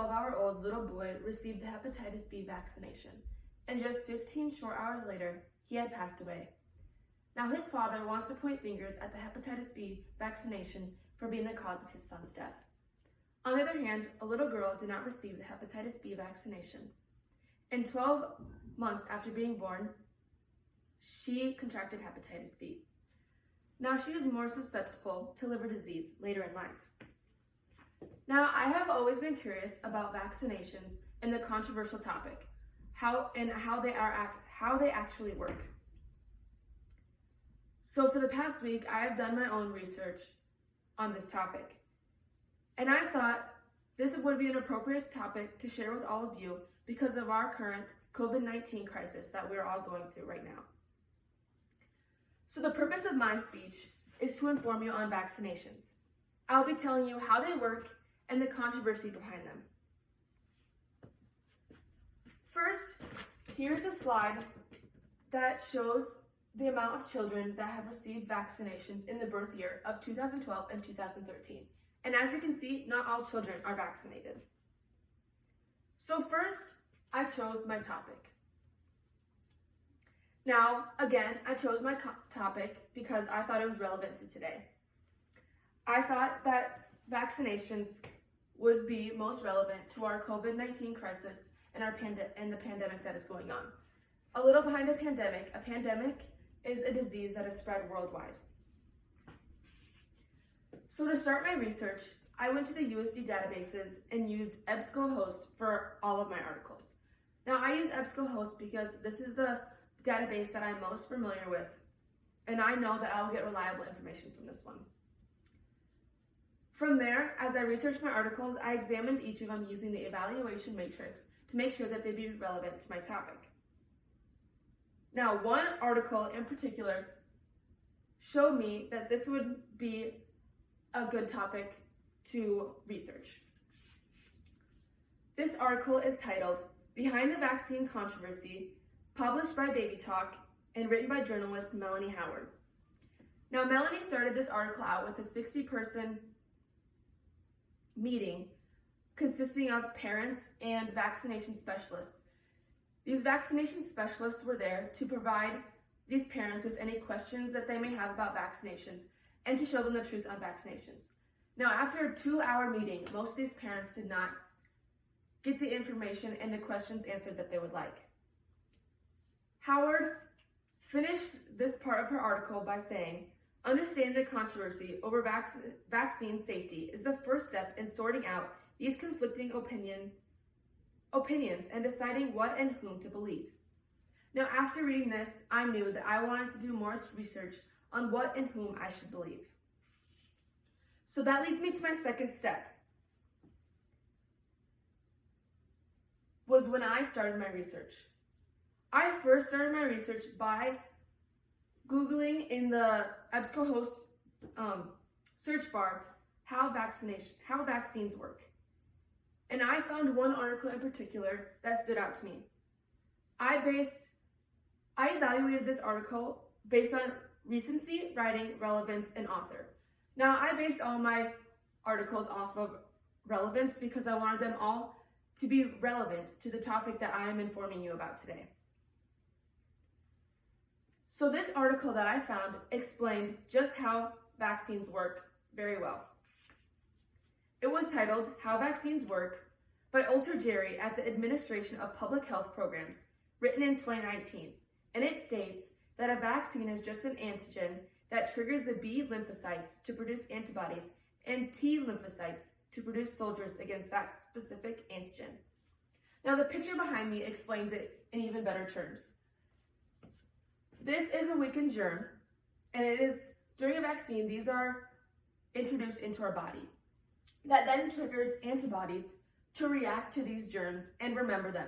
12-hour-old little boy received the hepatitis B vaccination, and just 15 short hours later, he had passed away. Now his father wants to point fingers at the hepatitis B vaccination for being the cause of his son's death. On the other hand, a little girl did not receive the hepatitis B vaccination. And 12 months after being born, she contracted hepatitis B. Now she was more susceptible to liver disease later in life. Now I have always been curious about vaccinations and the controversial topic, how they actually work. So for the past week, I have done my own research on this topic. And I thought this would be an appropriate topic to share with all of you because of our current COVID-19 crisis that we're all going through right now. So the purpose of my speech is to inform you on vaccinations. I'll be telling you how they work and the controversy behind them. First, here's a slide that shows the amount of children that have received vaccinations in the birth year of 2012 and 2013. And as you can see, not all children are vaccinated. So first, I chose my topic. Now, again, I chose my topic because I thought it was relevant to today. I thought that vaccinations would be most relevant to our COVID-19 crisis and the pandemic that is going on. A little behind a pandemic is a disease that is spread worldwide. So to start my research, I went to the USD databases and used EBSCOhost for all of my articles. Now I use EBSCOhost because this is the database that I'm most familiar with, and I know that I will get reliable information from this one. From there, as I researched my articles, I examined each of them using the evaluation matrix to make sure that they'd be relevant to my topic. Now, one article in particular showed me that this would be a good topic to research. This article is titled Behind the Vaccine Controversy, published by Baby Talk and written by journalist Melanie Howard. Now, Melanie started this article out with a 60-person meeting consisting of parents and vaccination specialists. These vaccination specialists were there to provide these parents with any questions that they may have about vaccinations and to show them the truth on vaccinations. Now, after a 2-hour meeting, most of these parents did not get the information and the questions answered that they would like. Howard finished this part of her article by saying, understanding the controversy over vaccine safety is the first step in sorting out these conflicting opinions and deciding what and whom to believe. Now, after reading this, I knew that I wanted to do more research on what and whom I should believe. So that leads me to my second step, was when I started my research. I first started my research by Googling in the EBSCOhost search bar how vaccines work. And I found one article in particular that stood out to me. I evaluated this article based on recency, writing, relevance, and author. Now, I based all my articles off of relevance because I wanted them all to be relevant to the topic that I am informing you about today. So this article that I found explained just how vaccines work very well. It was titled How Vaccines Work by Ulter Jerry at the Administration of Public Health Programs, written in 2019, and it states that a vaccine is just an antigen that triggers the B lymphocytes to produce antibodies and T lymphocytes to produce soldiers against that specific antigen. Now the picture behind me explains it in even better terms. This is a weakened germ, and it is, during a vaccine, these are introduced into our body. That then triggers antibodies to react to these germs and remember them.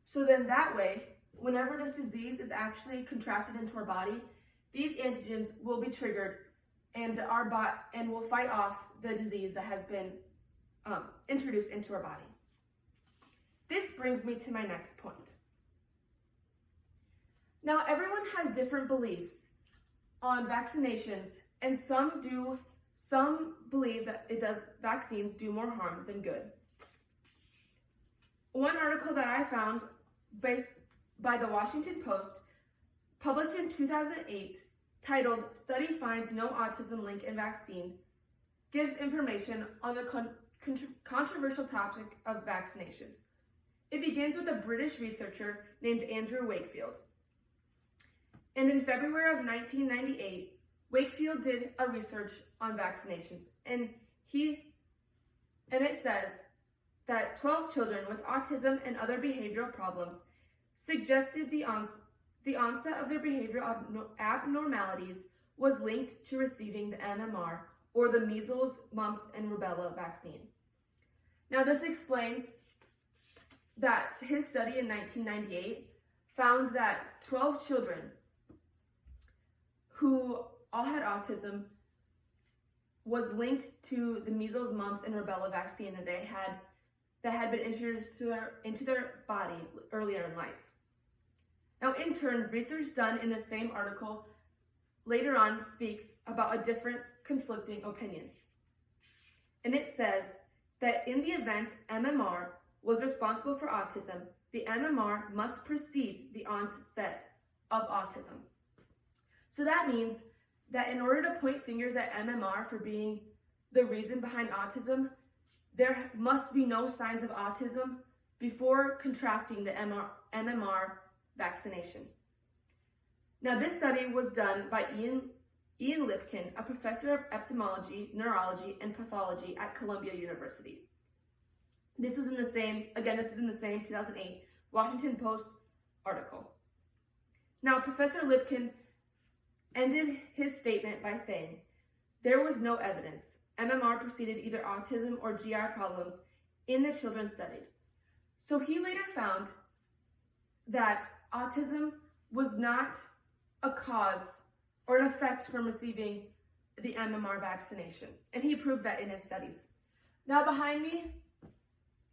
So then that way, whenever this disease is actually contracted into our body, these antigens will be triggered and will fight off the disease that has been introduced into our body. This brings me to my next point. Now, everyone has different beliefs on vaccinations, and some believe that vaccines do more harm than good. One article that I found, based by the Washington Post, published in 2008, titled "Study Finds No Autism Link in Vaccine," gives information on the controversial topic of vaccinations. It begins with a British researcher named Andrew Wakefield. And in February of 1998, Wakefield did a research on vaccinations, and it says that 12 children with autism and other behavioral problems suggested the onset of their behavioral abnormalities was linked to receiving the MMR, or the measles, mumps, and rubella vaccine. Now, this explains that his study in 1998 found that 12 children who all had autism was linked to the measles, mumps, and rubella vaccine that had been introduced into their body earlier in life. Now, in turn, research done in the same article later on speaks about a different conflicting opinion. And it says that in the event MMR was responsible for autism, the MMR must precede the onset of autism. So that means that in order to point fingers at MMR for being the reason behind autism, there must be no signs of autism before contracting the MMR vaccination. Now, this study was done by Ian Lipkin, a professor of ophthalmology, neurology, and pathology at Columbia University. This is in the same 2008 Washington Post article. Now, Professor Lipkin ended his statement by saying, "There was no evidence MMR preceded either autism or GI problems in the children studied." So he later found that autism was not a cause or an effect from receiving the MMR vaccination, and he proved that in his studies. Now, behind me,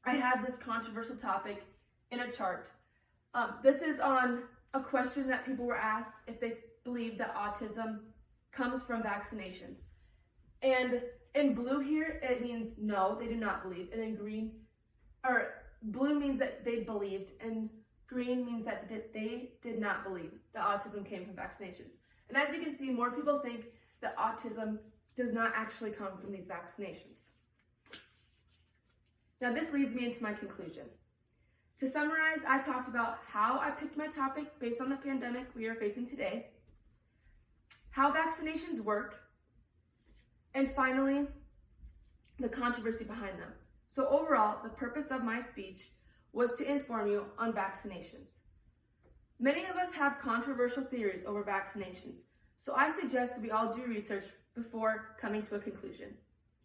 I have this controversial topic in a chart. This is on a question that people were asked if they believe that autism comes from vaccinations. And in blue here, it means no, they do not believe. And in green, or blue means that they believed, and green means that they did not believe that autism came from vaccinations. And as you can see, more people think that autism does not actually come from these vaccinations. Now, this leads me into my conclusion. To summarize, I talked about how I picked my topic based on the pandemic we are facing today, how vaccinations work, and finally, the controversy behind them. So overall, the purpose of my speech was to inform you on vaccinations. Many of us have controversial theories over vaccinations, so I suggest we all do research before coming to a conclusion.